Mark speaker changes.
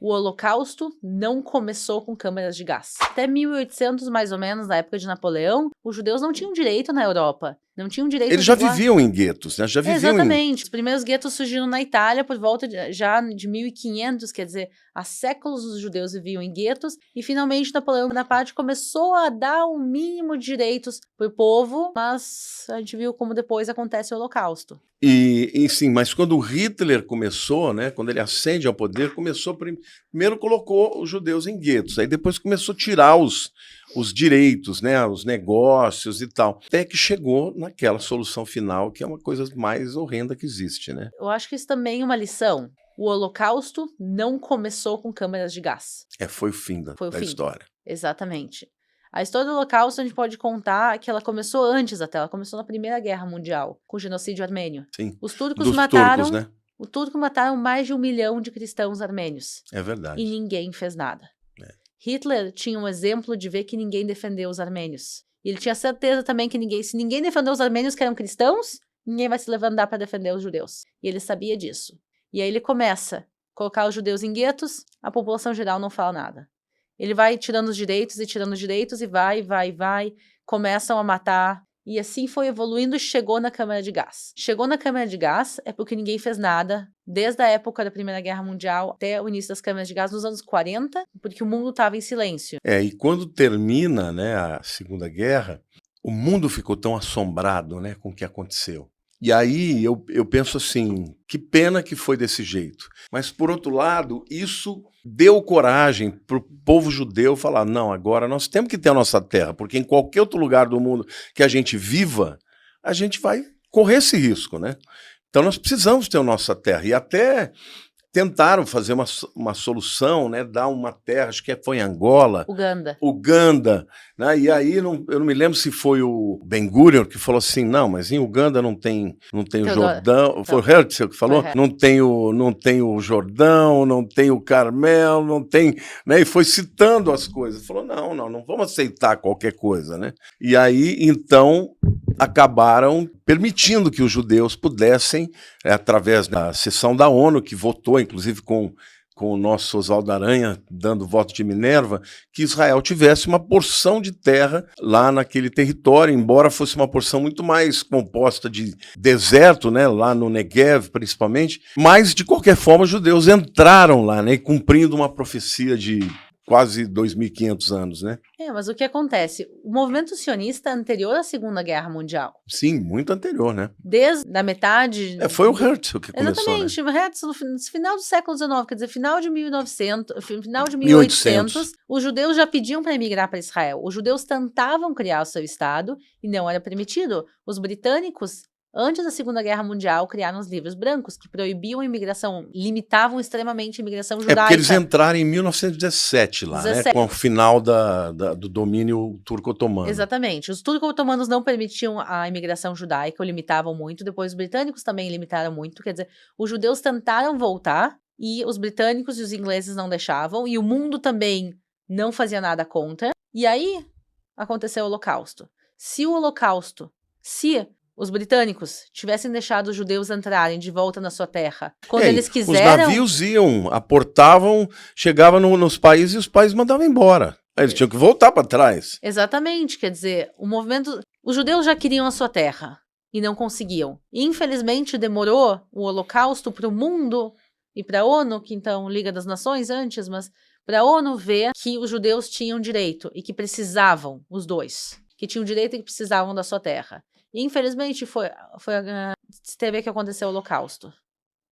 Speaker 1: O Holocausto não começou com câmeras de gás. Até 1800, mais ou menos, na época de Napoleão, os judeus não tinham direito na Europa. Não tinham direito
Speaker 2: Eles já viviam em guetos, né? Já viviam
Speaker 1: Exatamente. Os primeiros guetos surgiram na Itália por volta já de 1500, quer dizer, há séculos os judeus viviam em guetos e finalmente Napoleão Bonaparte começou a dar um mínimo de direitos para o povo, mas a gente viu como depois acontece o Holocausto.
Speaker 2: E sim, mas quando o Hitler começou, né, quando ele ascende ao poder, primeiro colocou os judeus em guetos, aí depois começou a tirar os direitos, né, os negócios e tal, até que chegou naquela solução final, que é uma coisa mais horrenda que existe, né?
Speaker 1: Eu acho que isso também é uma lição. O Holocausto não começou com câmeras de gás.
Speaker 2: Foi o fim da história.
Speaker 1: Exatamente. A história do Holocausto a gente pode contar que ela começou antes até, ela começou na Primeira Guerra Mundial, com o genocídio armênio.
Speaker 2: Sim,
Speaker 1: Os turcos
Speaker 2: dos
Speaker 1: mataram,
Speaker 2: turcos, né?
Speaker 1: os turcos mataram mais de 1 milhão de cristãos armênios.
Speaker 2: É verdade.
Speaker 1: E ninguém fez nada. Hitler tinha um exemplo de ver que ninguém defendeu os armênios. E ele tinha certeza também que se ninguém defendeu os armênios que eram cristãos, ninguém vai se levantar para defender os judeus. E ele sabia disso. E aí ele começa a colocar os judeus em guetos, a população geral não fala nada. Ele vai tirando os direitos e vai, começam a matar. E assim foi evoluindo e chegou na câmara de gás. Chegou na câmara de gás é porque ninguém fez nada, desde a época da Primeira Guerra Mundial até o início das câmaras de gás nos anos 40, porque o mundo estava em silêncio.
Speaker 2: E quando termina, né, a Segunda Guerra, o mundo ficou tão assombrado, né, com o que aconteceu. E aí eu penso assim, que pena que foi desse jeito. Mas, por outro lado, isso deu coragem para o povo judeu falar, não, agora nós temos que ter a nossa terra, porque em qualquer outro lugar do mundo que a gente viva, a gente vai correr esse risco, né? Então nós precisamos ter a nossa terra. E até tentaram fazer uma solução, né, dar uma terra, acho que foi em Angola. Uganda, né, e aí eu não me lembro se foi o Ben-Gurion que falou assim, não, mas em Uganda não tem o Jordão, foi o Herzl que falou, não tem o Jordão, não tem o Carmel, não tem, né, e foi citando as coisas, falou, não vamos aceitar qualquer coisa, né, e aí então acabaram permitindo que os judeus pudessem, através da sessão da ONU, que votou, inclusive com o nosso Oswaldo Aranha, dando voto de Minerva, que Israel tivesse uma porção de terra lá naquele território, embora fosse uma porção muito mais composta de deserto, né, lá no Negev, principalmente, mas, de qualquer forma, os judeus entraram lá, né, cumprindo uma profecia de quase 2.500 anos, né?
Speaker 1: Mas o que acontece? O movimento sionista anterior à Segunda Guerra Mundial.
Speaker 2: Sim, muito anterior, né?
Speaker 1: Desde a metade...
Speaker 2: foi o Herzl que começou,
Speaker 1: exatamente,
Speaker 2: né?
Speaker 1: O Herzl no final do século XIX, quer dizer, final de 1800, os judeus já pediam para emigrar para Israel. Os judeus tentavam criar o seu Estado e não era permitido. Os britânicos, antes da Segunda Guerra Mundial, criaram os livros brancos, que proibiam a imigração, limitavam extremamente a imigração judaica.
Speaker 2: Porque eles entraram em 1917 lá, né? Com o final do domínio turco-otomano.
Speaker 1: Exatamente. Os turco-otomanos não permitiam a imigração judaica, ou limitavam muito. Depois os britânicos também limitaram muito. Quer dizer, os judeus tentaram voltar, e os britânicos e os ingleses não deixavam, e o mundo também não fazia nada contra. E aí aconteceu o Holocausto. Se os britânicos tivessem deixado os judeus entrarem de volta na sua terra, quando eles quiseram... Os
Speaker 2: navios aportavam, chegavam nos países e os países mandavam embora. Eles tinham que voltar para trás.
Speaker 1: Exatamente, quer dizer, os judeus já queriam a sua terra e não conseguiam. Infelizmente, demorou o Holocausto para o mundo e para a ONU, que então Liga das Nações antes, mas para a ONU ver que os judeus tinham direito e que precisavam, os dois, que tinham direito e que precisavam da sua terra. E, infelizmente, teve que acontecer o Holocausto.